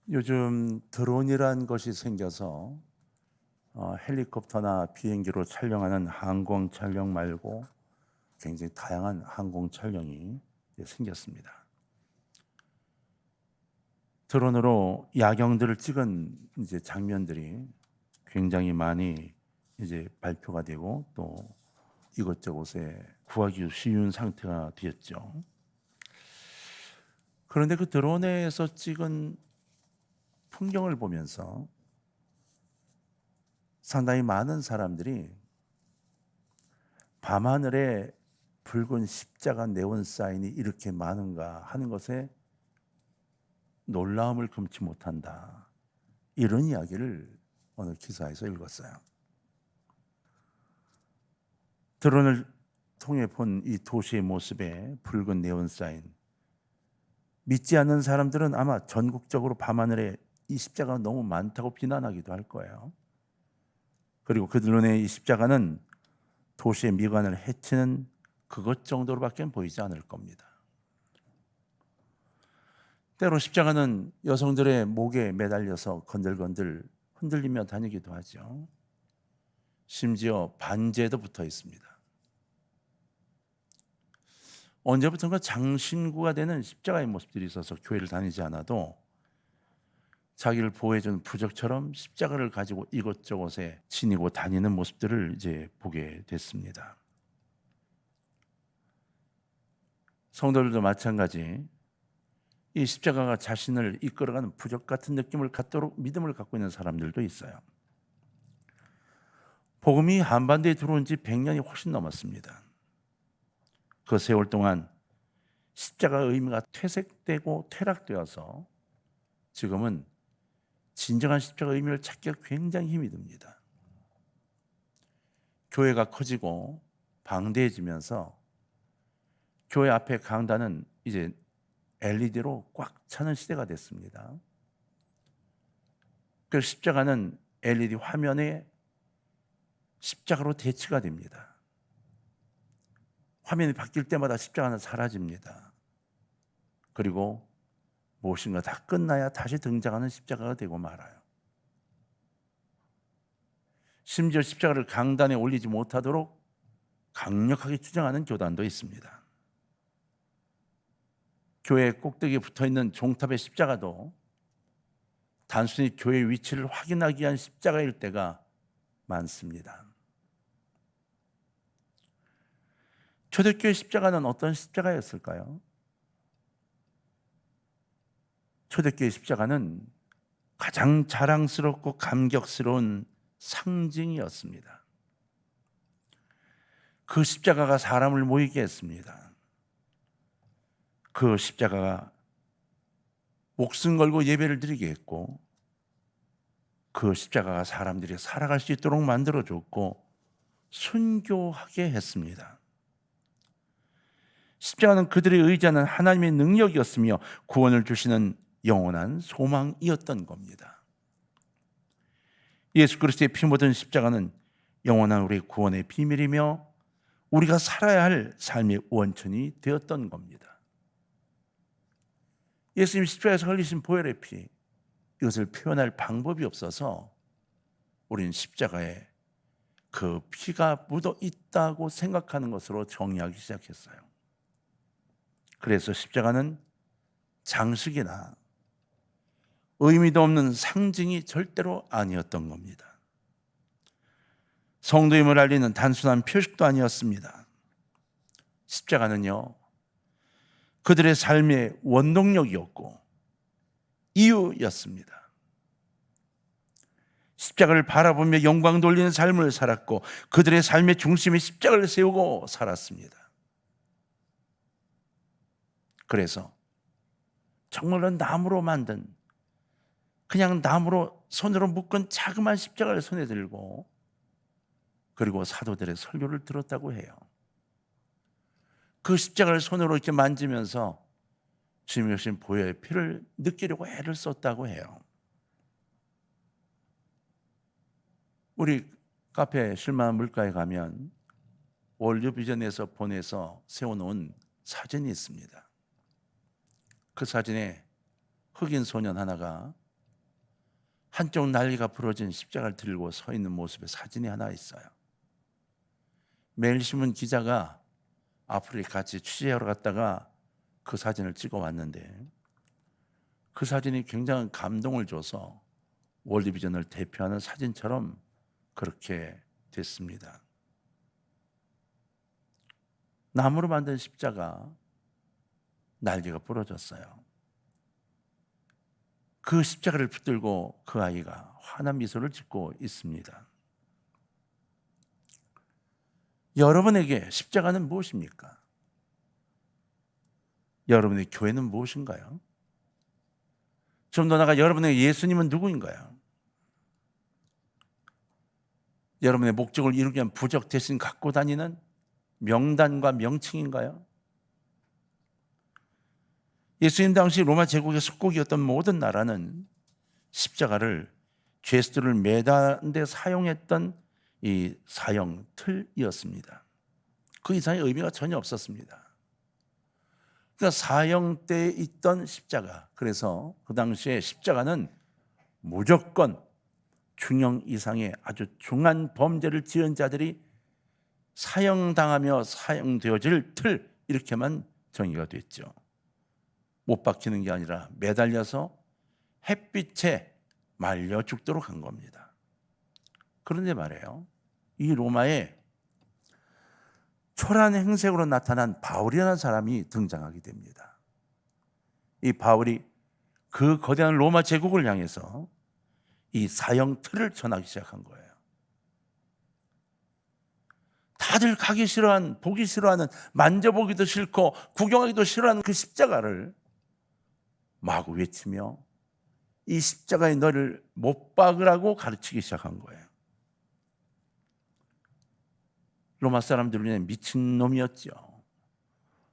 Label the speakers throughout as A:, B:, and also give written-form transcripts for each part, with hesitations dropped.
A: 요즘 드론이란 것이 생겨서 헬리콥터나 비행기로 촬영하는 항공 촬영 말고 굉장히 다양한 항공 촬영이 생겼습니다. 드론으로 야경들을 찍은 장면들이 굉장히 많이 발표가 되고 또 이것저것에 구하기 쉬운 상태가 되었죠. 그런데 그 드론에서 찍은 풍경을 보면서 상당히 많은 사람들이 밤하늘에 붉은 십자가 네온 사인이 이렇게 많은가 하는 것에 놀라움을 금치 못한다, 이런 이야기를 어느 기사에서 읽었어요. 드론을 통해 본 이 도시의 모습에 붉은 네온 사인, 믿지 않는 사람들은 아마 전국적으로 밤하늘에 이 십자가가 너무 많다고 비난하기도 할 거예요. 그리고 그 드론의 이 십자가는 도시의 미관을 해치는 그것 정도로밖에 보이지 않을 겁니다. 때로 십자가는 여성들의 목에 매달려서 건들건들 흔들리며 다니기도 하죠. 심지어 반지에도 붙어 있습니다. 언제부턴가 장신구가 되는 십자가의 모습들이 있어서 교회를 다니지 않아도 자기를 보호해주는 부적처럼 십자가를 가지고 이곳저곳에 지니고 다니는 모습들을 보게 됐습니다. 성도들도 마찬가지, 이 십자가가 자신을 이끌어가는 부적 같은 느낌을 갖도록 믿음을 갖고 있는 사람들도 있어요. 복음이 한반도에 들어온 지 100년이 훨씬 넘었습니다. 그 세월 동안 십자가의 의미가 퇴색되고 퇴락되어서 지금은 진정한 십자가의 의미를 찾기가 굉장히 힘이 듭니다. 교회가 커지고 방대해지면서 교회 앞에 강단은 이제 LED로 꽉 차는 시대가 됐습니다. 그 십자가는 LED 화면에 십자가로 대치가 됩니다. 화면이 바뀔 때마다 십자가는 사라집니다. 그리고 무엇인가 다 끝나야 다시 등장하는 십자가가 되고 말아요. 심지어 십자가를 강단에 올리지 못하도록 강력하게 주장하는 교단도 있습니다. 교회 꼭대기에 붙어있는 종탑의 십자가도 단순히 교회 위치를 확인하기 위한 십자가일 때가 많습니다. 초대교회 십자가는 어떤 십자가였을까요? 초대교회 십자가는 가장 자랑스럽고 감격스러운 상징이었습니다. 그 십자가가 사람을 모이게 했습니다. 그 십자가가 목숨 걸고 예배를 드리게 했고, 그 십자가가 사람들이 살아갈 수 있도록 만들어줬고 순교하게 했습니다. 십자가는 그들이 의지하는 하나님의 능력이었으며 구원을 주시는 영원한 소망이었던 겁니다. 예수 그리스도의 피 묻은 십자가는 영원한 우리 구원의 비밀이며 우리가 살아야 할 삶의 원천이 되었던 겁니다. 예수님 십자가에서 흘리신 보혈의 피, 이것을 표현할 방법이 없어서 우리는 십자가에 그 피가 묻어 있다고 생각하는 것으로 정의하기 시작했어요. 그래서 십자가는 장식이나 의미도 없는 상징이 절대로 아니었던 겁니다. 성도임을 알리는 단순한 표식도 아니었습니다. 십자가는요, 그들의 삶의 원동력이었고 이유였습니다. 십자가를 바라보며 영광 돌리는 삶을 살았고 그들의 삶의 중심에 십자가를 세우고 살았습니다. 그래서 정말로 나무로 만든, 그냥 나무로 손으로 묶은 자그마한 십자가를 손에 들고 그리고 사도들의 설교를 들었다고 해요. 그 십자가를 손으로 이렇게 만지면서 주님이 주신 보혈의 피를 느끼려고 애를 썼다고 해요. 우리 카페 실만 물가에 가면 월드비전에서 보내서 세워놓은 사진이 있습니다. 그 사진에 흑인 소년 하나가 한쪽 날개가 부러진 십자가를 들고 서 있는 모습의 사진이 하나 있어요. 매일신문 기자가 아프리카 같이 취재하러 갔다가 그 사진을 찍어 왔는데 그 사진이 굉장한 감동을 줘서 월드비전을 대표하는 사진처럼 그렇게 됐습니다. 나무로 만든 십자가, 날개가 부러졌어요. 그 십자가를 붙들고 그 아이가 환한 미소를 짓고 있습니다. 여러분에게 십자가는 무엇입니까? 여러분의 교회는 무엇인가요? 좀 더 나아가 여러분의 예수님은 누구인가요? 여러분의 목적을 이루기 위한 부적 대신 갖고 다니는 명단과 명칭인가요? 예수님 당시 로마 제국의 속국이었던 모든 나라는 십자가를 죄수들을 매다는 데 사용했던 이 사형 틀이었습니다. 그 이상의 의미가 전혀 없었습니다. 그러니까 사형 때에 있던 십자가, 그래서 그 당시에 십자가는 무조건 중형 이상의 아주 중한 범죄를 지은 자들이 사형당하며 사형되어질 틀, 이렇게만 정의가 됐죠. 못 박히는 게 아니라 매달려서 햇빛에 말려 죽도록 한 겁니다. 그런데 말이에요, 이 로마에 초라한 행색으로 나타난 바울이라는 사람이 등장하게 됩니다. 이 바울이 그 거대한 로마 제국을 향해서 이 사형 틀을 전하기 시작한 거예요. 다들 가기 싫어한, 보기 싫어하는, 만져보기도 싫고 구경하기도 싫어하는 그 십자가를 마구 외치며 이 십자가에 너를 못 박으라고 가르치기 시작한 거예요. 로마 사람들은 미친놈이었죠.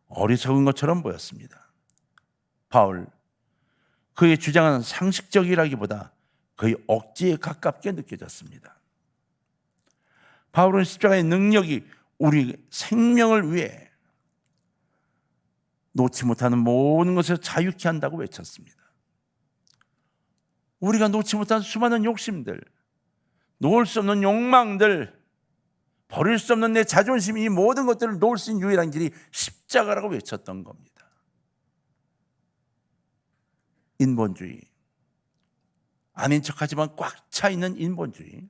A: 어리석은 것처럼 보였습니다. 바울, 그의 주장은 상식적이라기보다 거의 억지에 가깝게 느껴졌습니다. 바울은 십자가의 능력이 우리 생명을 위해 놓지 못하는 모든 것을 자유케 한다고 외쳤습니다. 우리가 놓지 못한 수많은 욕심들, 놓을 수 없는 욕망들, 버릴 수 없는 내 자존심, 이 모든 것들을 놓을 수 있는 유일한 길이 십자가라고 외쳤던 겁니다. 인본주의, 아닌 척하지만 꽉 차 있는 인본주의,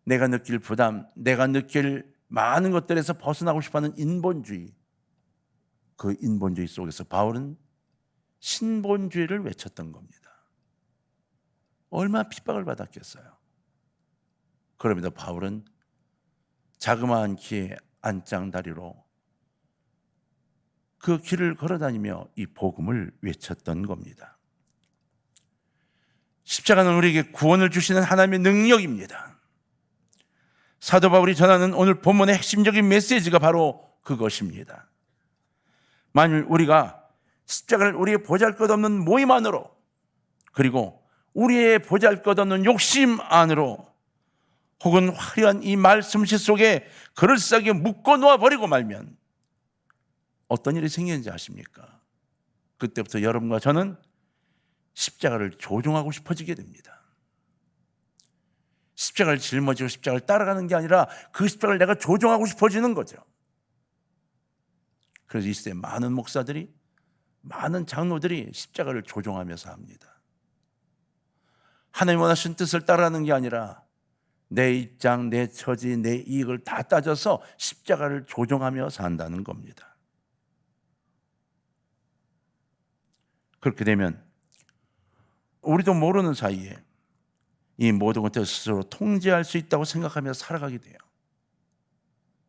A: 내가 느낄 부담, 내가 느낄 많은 것들에서 벗어나고 싶어하는 인본주의, 그 인본주의 속에서 바울은 신본주의를 외쳤던 겁니다. 얼마나 핍박을 받았겠어요. 그럼에도 바울은 자그마한 키에 안장다리로 그 길을 걸어다니며 이 복음을 외쳤던 겁니다. 십자가는 우리에게 구원을 주시는 하나님의 능력입니다. 사도 바울이 전하는 오늘 본문의 핵심적인 메시지가 바로 그것입니다. 만일 우리가 십자가를 우리의 보잘것없는 모임 안으로, 그리고 우리의 보잘것없는 욕심 안으로, 혹은 화려한 이 말씀시 속에 그럴싸하게 묶어 놓아버리고 말면 어떤 일이 생기는지 아십니까? 그때부터 여러분과 저는 십자가를 조종하고 싶어지게 됩니다. 십자가를 짊어지고 십자가를 따라가는 게 아니라 그 십자가를 내가 조종하고 싶어지는 거죠. 그래서 이 시대에 많은 목사들이, 많은 장로들이 십자가를 조종하면서 합니다. 하나님 원하신 뜻을 따라가는 게 아니라 내 입장, 내 처지, 내 이익을 다 따져서 십자가를 조종하며 산다는 겁니다. 그렇게 되면 우리도 모르는 사이에 이 모든 것들을 스스로 통제할 수 있다고 생각하며 살아가게 돼요.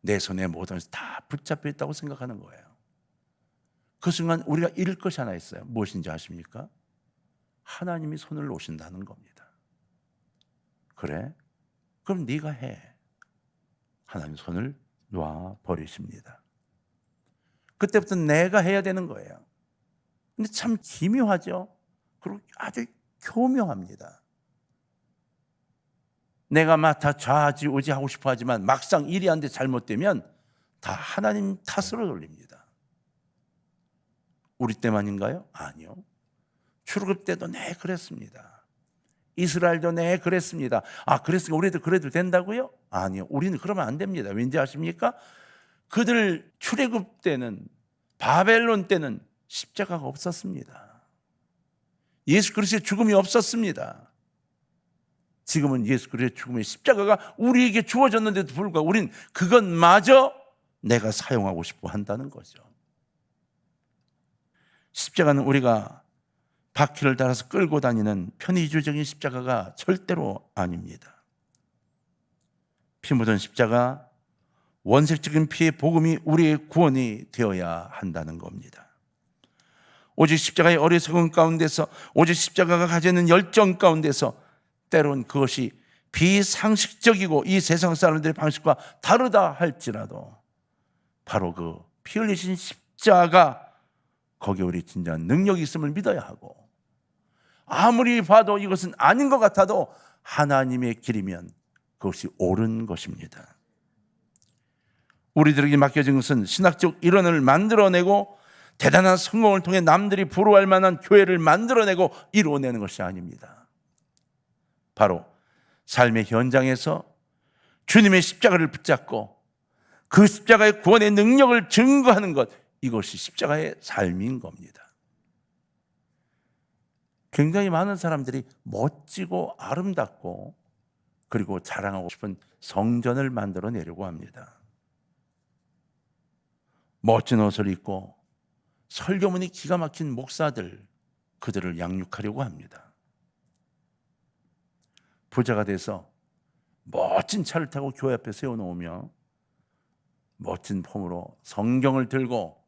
A: 내 손에 모든 것이 다 붙잡혀 있다고 생각하는 거예요. 그 순간 우리가 잃을 것이 하나 있어요. 무엇인지 아십니까? 하나님이 손을 놓으신다는 겁니다. 그래? 그럼 네가 해. 하나님 손을 놔버리십니다. 그때부터 내가 해야 되는 거예요. 근데 참 기묘하죠? 그리고 아주 교묘합니다. 내가 맡아 좌지우지하고 싶어 하지만 막상 일이 안 돼 잘못되면 다 하나님 탓으로 돌립니다. 우리 때만인가요? 아니요. 출애굽 때도 네 그랬습니다. 이스라엘도 네 그랬습니다. 그랬으니까 우리도 그래도 된다고요? 아니요. 우리는 그러면 안 됩니다. 왠지 아십니까? 그들 출애굽 때는, 바벨론 때는 십자가가 없었습니다. 예수 그리스도의 죽음이 없었습니다. 지금은 예수 그리스도의 죽음의 십자가가 우리에게 주어졌는데도 불구하고 우린 그것마저 내가 사용하고 싶어 한다는 거죠. 십자가는 우리가 바퀴를 달아서 끌고 다니는 편의주적인 십자가가 절대로 아닙니다. 피 묻은 십자가, 원색적인 피의 복음이 우리의 구원이 되어야 한다는 겁니다. 오직 십자가의 어리석은 가운데서, 오직 십자가가 가지는 열정 가운데서 때론 그것이 비상식적이고 이 세상 사람들의 방식과 다르다 할지라도 바로 그 피 흘리신 십자가, 거기에 우리 진정한 능력이 있음을 믿어야 하고, 아무리 봐도 이것은 아닌 것 같아도 하나님의 길이면 그것이 옳은 것입니다. 우리들에게 맡겨진 것은 신학적 이론을 만들어내고 대단한 성공을 통해 남들이 부러워할 만한 교회를 만들어내고 이루어내는 것이 아닙니다. 바로 삶의 현장에서 주님의 십자가를 붙잡고 그 십자가의 구원의 능력을 증거하는 것, 이것이 십자가의 삶인 겁니다. 굉장히 많은 사람들이 멋지고 아름답고 그리고 자랑하고 싶은 성전을 만들어내려고 합니다. 멋진 옷을 입고 설교문이 기가 막힌 목사들, 그들을 양육하려고 합니다. 부자가 돼서 멋진 차를 타고 교회 앞에 세워놓으며 멋진 폼으로 성경을 들고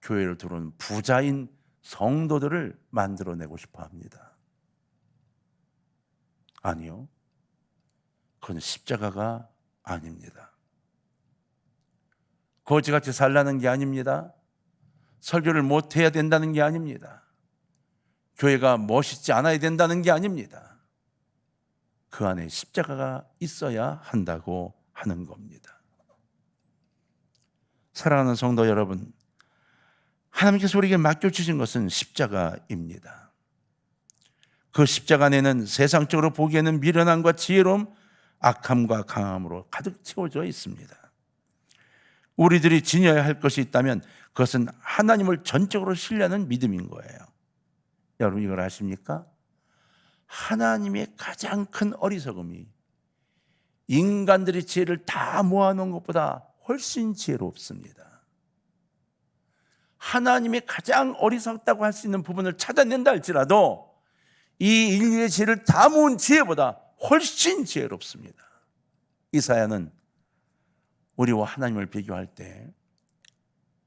A: 교회를 들어오는 부자인 성도들을 만들어내고 싶어 합니다. 아니요, 그건 십자가가 아닙니다. 거지같이 살라는 게 아닙니다. 설교를 못해야 된다는 게 아닙니다. 교회가 멋있지 않아야 된다는 게 아닙니다. 그 안에 십자가가 있어야 한다고 하는 겁니다. 사랑하는 성도 여러분, 하나님께서 우리에게 맡겨주신 것은 십자가입니다. 그 십자가 안에는 세상적으로 보기에는 미련함과 지혜로움, 악함과 강함으로 가득 채워져 있습니다. 우리들이 지녀야 할 것이 있다면 그것은 하나님을 전적으로 신뢰하는 믿음인 거예요. 여러분 이걸 아십니까? 하나님의 가장 큰 어리석음이 인간들의 지혜를 다 모아놓은 것보다 훨씬 지혜롭습니다. 하나님의 가장 어리석다고 할 수 있는 부분을 찾아낸다 할지라도 이 인류의 지혜를 다 모은 지혜보다 훨씬 지혜롭습니다. 이사야는 우리와 하나님을 비교할 때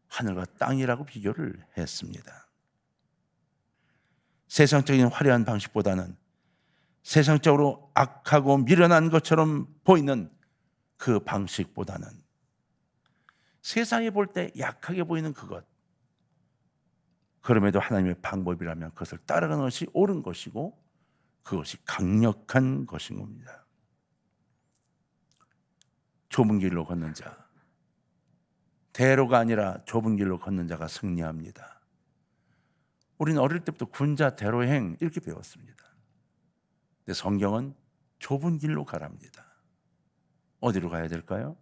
A: 하늘과 땅이라고 비교를 했습니다. 세상적인 화려한 방식보다는 세상적으로 악하고 미련한 것처럼 보이는 그 방식보다는 세상이 볼 때 약하게 보이는 그것, 그럼에도 하나님의 방법이라면 그것을 따라가는 것이 옳은 것이고 그것이 강력한 것인 겁니다. 좁은 길로 걷는 자, 대로가 아니라 좁은 길로 걷는 자가 승리합니다. 우리는 어릴 때부터 군자 대로행 이렇게 배웠습니다. 근데 성경은 좁은 길로 가랍니다. 어디로 가야 될까요?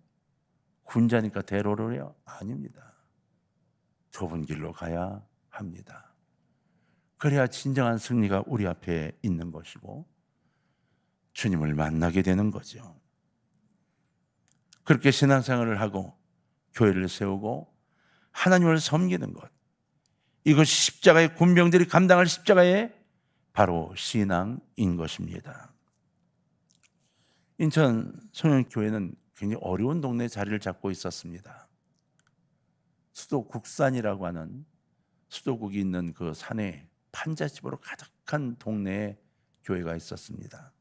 A: 군자니까 대로로요? 아닙니다. 좁은 길로 가야 합니다. 그래야 진정한 승리가 우리 앞에 있는 것이고 주님을 만나게 되는 거죠. 그렇게 신앙생활을 하고 교회를 세우고 하나님을 섬기는 것, 이것이 십자가의 군병들이 감당할 십자가의 바로 신앙인 것입니다. 인천 송영교회는 굉장히 어려운 동네에 자리를 잡고 있었습니다. 수도 국산이라고 하는 수도국이 있는 그 산에 판잣집으로 가득한 동네에 교회가 있었습니다.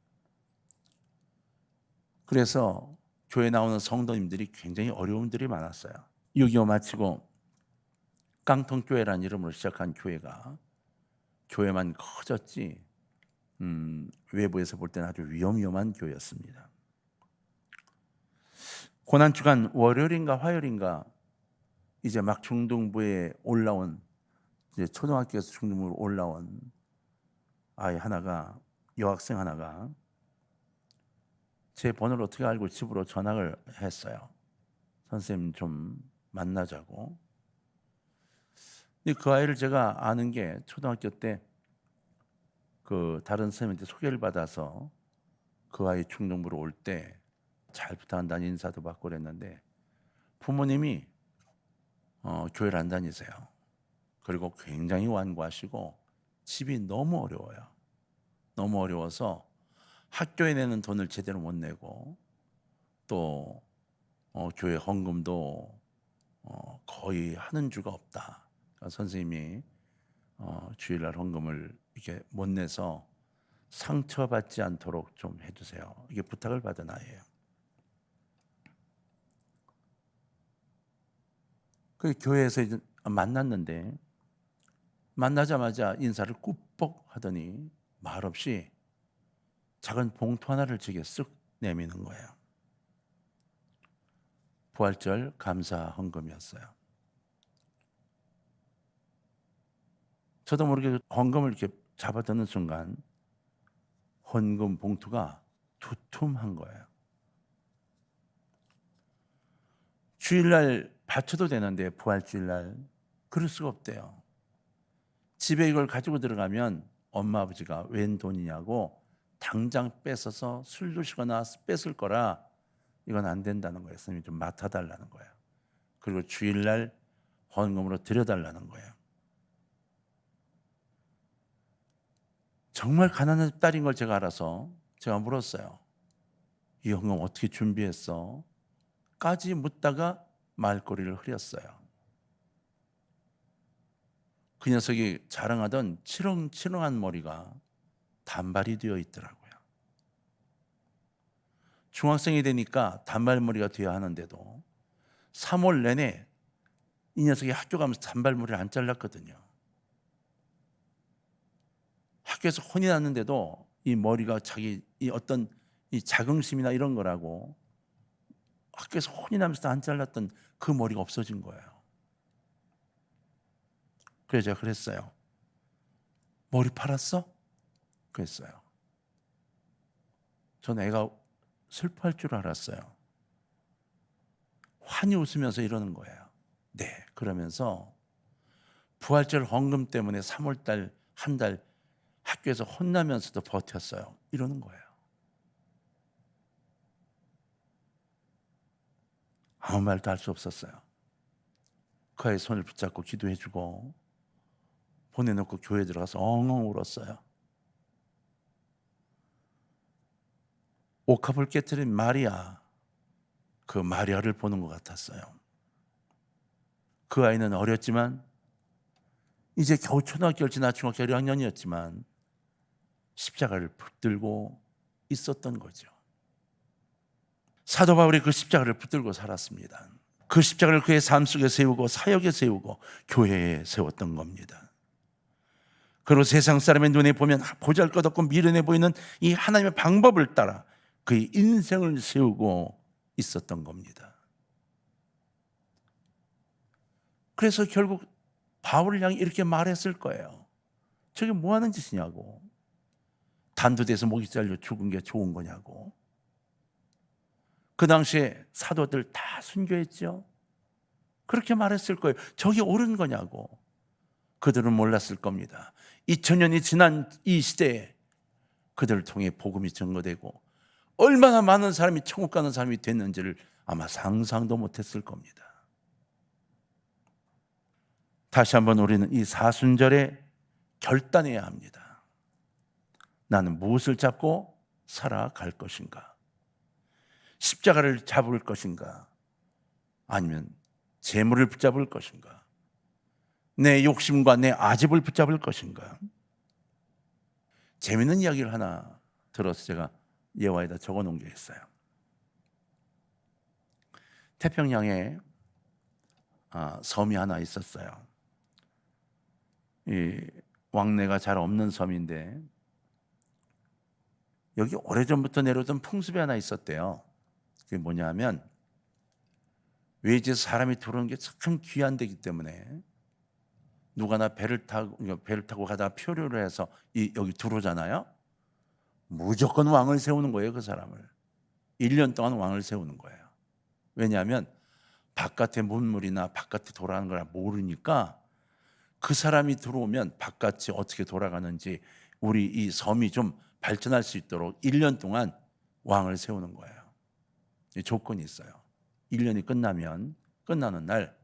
A: 그래서 교회 나오는 성도님들이 굉장히 어려움들이 많았어요. 6.25 마치고 깡통교회라는 이름으로 시작한 교회가 교회만 커졌지 외부에서 볼 때는 아주 위험한 교회였습니다. 고난주간 월요일인가 화요일인가 이제 막 중등부에 올라온, 이제 초등학교에서 중등부로 올라온 아이 하나가, 여학생 하나가 제 번호를 어떻게 알고 집으로 전화를 했어요. 선생님 좀 만나자고. 근데 그 아이를 제가 아는 게 초등학교 때 그 다른 선생님한테 소개를 받아서 그 아이 중등부로 올 때 잘 부탁한다는 인사도 받고 그랬는데, 부모님이 교회를 안 다니세요. 그리고 굉장히 완고하시고 집이 너무 어려워요. 너무 어려워서 학교에 내는 돈을 제대로 못 내고, 또 교회 헌금도 거의 하는 주가 없다. 그러니까 선생님이 주일날 헌금을 이렇게 못 내서 상처받지 않도록 좀 해주세요. 이게 부탁을 받은 아이예요. 그 교회에서 이제 만났는데, 만나자마자 인사를 꾸벅 하더니 말없이 작은 봉투 하나를 제게 쓱 내미는 거예요. 부활절 감사 헌금이었어요. 저도 모르게 헌금을 이렇게 잡아드는 순간 헌금 봉투가 두툼한 거예요. 주일날 바쳐도 되는데 부활주일날 그럴 수가 없대요. 집에 이걸 가지고 들어가면 엄마 아버지가 웬 돈이냐고 당장 뺏어서 술 드시거나 뺏을 거라 이건 안 된다는 거예요. 선생님이 좀 맡아달라는 거예요. 그리고 주일날 헌금으로 드려달라는 거예요. 정말 가난한 딸인 걸 제가 알아서 제가 물었어요. 이 헌금 어떻게 준비했어? 까지 묻다가 말꼬리를 흐렸어요. 그 녀석이 자랑하던 치렁치렁한 머리가 단발이 되어 있더라고요. 중학생이 되니까 단발머리가 되어야 하는데도 3월 내내 이 녀석이 학교 가면서 단발머리를 안 잘랐거든요. 학교에서 혼이 났는데도 이 머리가 자기 이 어떤 이 자긍심이나 이런 거라고 학교에서 혼이 나면서 안 잘랐던 그 머리가 없어진 거예요. 그래서 제가 그랬어요. 머리 팔았어? 그랬어요. 전 애가 슬퍼할 줄 알았어요. 환히 웃으면서 이러는 거예요. 네, 그러면서 부활절 헌금 때문에 3월달 한 달 학교에서 혼나면서도 버텼어요. 이러는 거예요. 아무 말도 할 수 없었어요. 그 아이 손을 붙잡고 기도해주고 보내놓고 교회 들어가서 엉엉 울었어요. 옥합을 깨트린 마리아, 그 마리아를 보는 것 같았어요. 그 아이는 어렸지만 이제 겨우 초등학교를 지나 중학교 1학년이었지만 십자가를 붙들고 있었던 거죠. 사도 바울이 그 십자가를 붙들고 살았습니다. 그 십자가를 그의 삶 속에 세우고 사역에 세우고 교회에 세웠던 겁니다. 그리고 세상 사람의 눈에 보면 보잘것없고 미련해 보이는 이 하나님의 방법을 따라 그의 인생을 세우고 있었던 겁니다. 그래서 결국 바울을 향해 이렇게 말했을 거예요. 저게 뭐 하는 짓이냐고. 단두대에서 목이 잘려 죽은 게 좋은 거냐고. 그 당시에 사도들 다 순교했죠. 그렇게 말했을 거예요. 저게 옳은 거냐고. 그들은 몰랐을 겁니다. 2000년이 지난 이 시대에 그들을 통해 복음이 증거되고 얼마나 많은 사람이 천국 가는 사람이 됐는지를 아마 상상도 못했을 겁니다. 다시 한번 우리는 이 사순절에 결단해야 합니다. 나는 무엇을 잡고 살아갈 것인가? 십자가를 잡을 것인가? 아니면 재물을 붙잡을 것인가? 내 욕심과 내 아집을 붙잡을 것인가? 재미있는 이야기를 하나 들어서 제가 예화에다 적어놓은 게 있어요. 태평양에 섬이 하나 있었어요. 이 왕래가 잘 없는 섬인데 여기 오래전부터 내려오던 풍습이 하나 있었대요. 그게 뭐냐면 외지에서 사람이 들어오는 게 참 귀한 데기 때문에 누가나 배를 타고 가다가 표류를 해서 여기 들어오잖아요. 무조건 왕을 세우는 거예요, 그 사람을. 1년 동안 왕을 세우는 거예요. 왜냐하면 바깥에 문물이나 바깥에 돌아가는 걸 모르니까 그 사람이 들어오면 바깥이 어떻게 돌아가는지 우리 이 섬이 좀 발전할 수 있도록 1년 동안 왕을 세우는 거예요. 이 조건이 있어요. 1년이 끝나는 날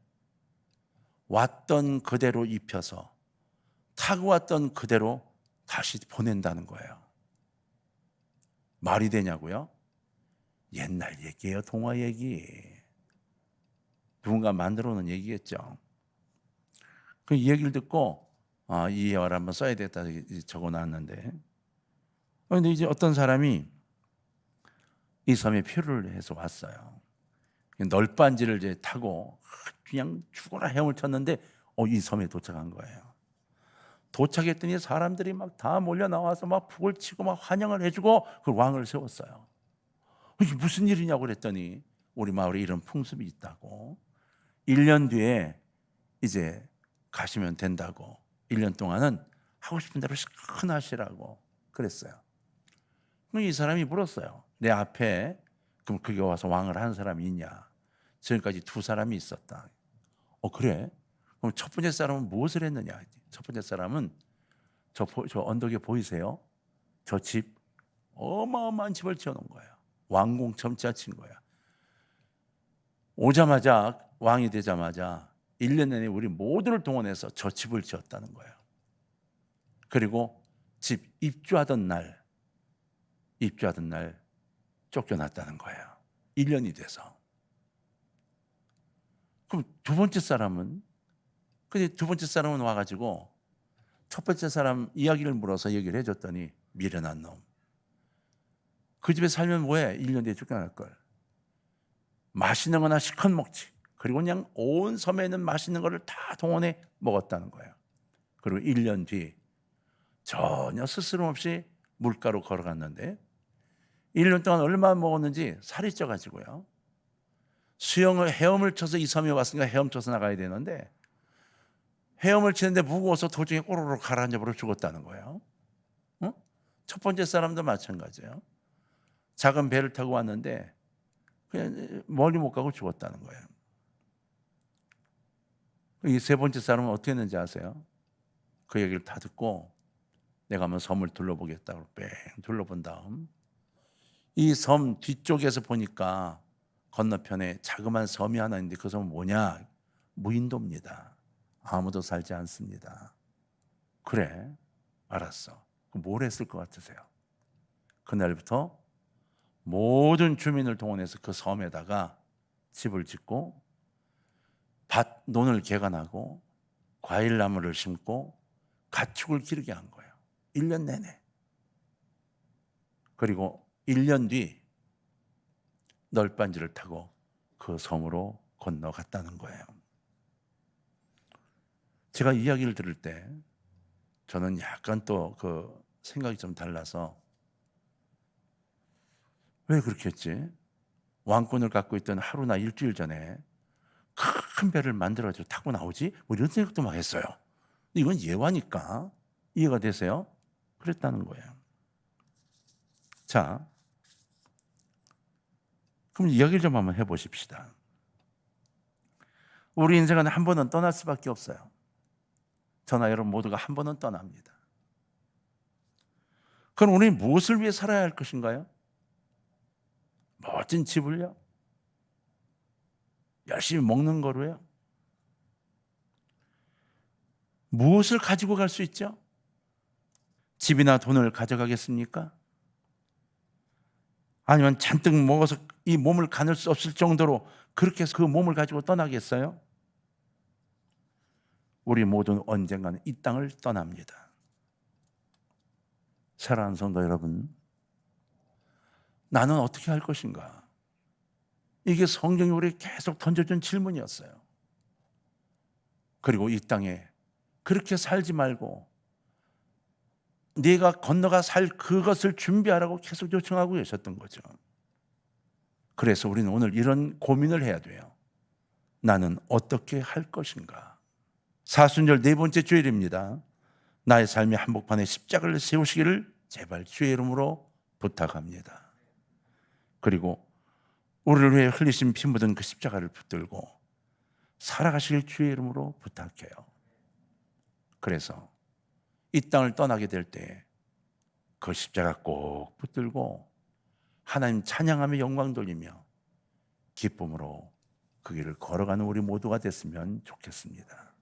A: 왔던 그대로 입혀서 타고 왔던 그대로 다시 보낸다는 거예요. 말이 되냐고요? 옛날 얘기예요, 동화 얘기. 누군가 만들어 놓은 얘기겠죠. 그 얘기를 듣고 이 예화를 한번 써야 되겠다 적어 놨는데, 근데 이제 어떤 사람이 이 섬에 표류를 해서 왔어요. 널빤지를 이제 타고 그냥 죽어라 헤엄을 쳤는데 이 섬에 도착한 거예요. 도착했더니 사람들이 막 다 몰려 나와서 막 북을 치고 막 환영을 해주고 그 왕을 세웠어요. 이게 무슨 일이냐고 그랬더니 우리 마을에 이런 풍습이 있다고. 1년 뒤에 이제 가시면 된다고. 1년 동안은 하고 싶은 대로 시큰 하시라고 그랬어요. 그럼 이 사람이 물었어요. 내 앞에 그럼 그게 와서 왕을 한 사람이 있냐? 지금까지 2사람이 있었다. 그래? 그럼 첫 번째 사람은 무엇을 했느냐? 첫 번째 사람은 저 언덕에 보이세요? 저 집, 어마어마한 집을 지어놓은 거예요. 왕궁처럼 짜친 거야. 오자마자 왕이 되자마자 1년 내내 우리 모두를 동원해서 저 집을 지었다는 거예요. 그리고 집 입주하던 날 쫓겨났다는 거예요. 1년이 돼서. 그럼 두 번째 사람은 와가지고 첫 번째 사람 이야기를 물어서 얘기를 해줬더니 미련한 놈. 그 집에 살면 뭐해? 1년 뒤에 쫓겨날 걸. 맛있는 거나 시컷 먹지. 그리고 그냥 온 섬에 있는 맛있는 거를 다 동원해 먹었다는 거예요. 그리고 1년 뒤 전혀 스스럼 없이 물가로 걸어갔는데 1년 동안 얼마나 먹었는지 살이 쪄가지고요. 헤엄을 쳐서 이 섬에 왔으니까 헤엄쳐서 나가야 되는데 헤엄을 치는데 무거워서 도중에 꼬르륵 가라앉아버려 죽었다는 거예요. 첫 번째 사람도 마찬가지예요. 작은 배를 타고 왔는데 그냥 멀리 못 가고 죽었다는 거예요. 이 세 번째 사람은 어떻게 했는지 아세요? 그 얘기를 다 듣고 내가 한번 섬을 둘러보겠다고 뺑 둘러본 다음 이 섬 뒤쪽에서 보니까 건너편에 자그마한 섬이 하나 있는데 그 섬은 뭐냐? 무인도입니다. 아무도 살지 않습니다. 그래, 알았어. 그럼 뭘 했을 것 같으세요? 그날부터 모든 주민을 동원해서 그 섬에다가 집을 짓고 논을 개간하고 과일나무를 심고 가축을 기르게 한 거예요. 1년 내내. 그리고 1년 뒤 널빤지를 타고 그 섬으로 건너갔다는 거예요. 제가 이야기를 들을 때 저는 약간 또 그 생각이 좀 달라서 왜 그렇게 했지? 왕권을 갖고 있던 하루나 일주일 전에 큰 배를 만들어서 타고 나오지? 뭐 이런 생각도 막 했어요. 이건 예화니까 이해가 되세요? 그랬다는 거예요. 자, 그럼 이야기를 좀 한번 해보십시다. 우리 인생은 한 번은 떠날 수밖에 없어요. 저나 여러분 모두가 한 번은 떠납니다. 그럼 우리는 무엇을 위해 살아야 할 것인가요? 멋진 집을요? 열심히 먹는 거로요? 무엇을 가지고 갈 수 있죠? 집이나 돈을 가져가겠습니까? 아니면 잔뜩 먹어서 이 몸을 가눌 수 없을 정도로 그렇게 해서 그 몸을 가지고 떠나겠어요? 우리 모두는 언젠가는 이 땅을 떠납니다. 사랑하는 성도 여러분, 나는 어떻게 할 것인가? 이게 성경이 우리에게 계속 던져준 질문이었어요. 그리고 이 땅에 그렇게 살지 말고 네가 건너가 살 그것을 준비하라고 계속 요청하고 계셨던 거죠. 그래서 우리는 오늘 이런 고민을 해야 돼요. 나는 어떻게 할 것인가? 사순절 네 번째 주일입니다. 나의 삶의 한복판에 십자가를 세우시기를 제발 주의 이름으로 부탁합니다. 그리고 우리를 위해 흘리신 피 묻은 그 십자가를 붙들고 살아가시길 주의 이름으로 부탁해요. 그래서 이 땅을 떠나게 될 때 그 십자가 꼭 붙들고 하나님 찬양하며 영광 돌리며 기쁨으로 그 길을 걸어가는 우리 모두가 됐으면 좋겠습니다.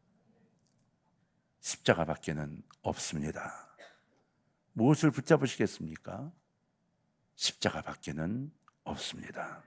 A: 십자가밖에는 없습니다. 무엇을 붙잡으시겠습니까? 십자가밖에는 없습니다.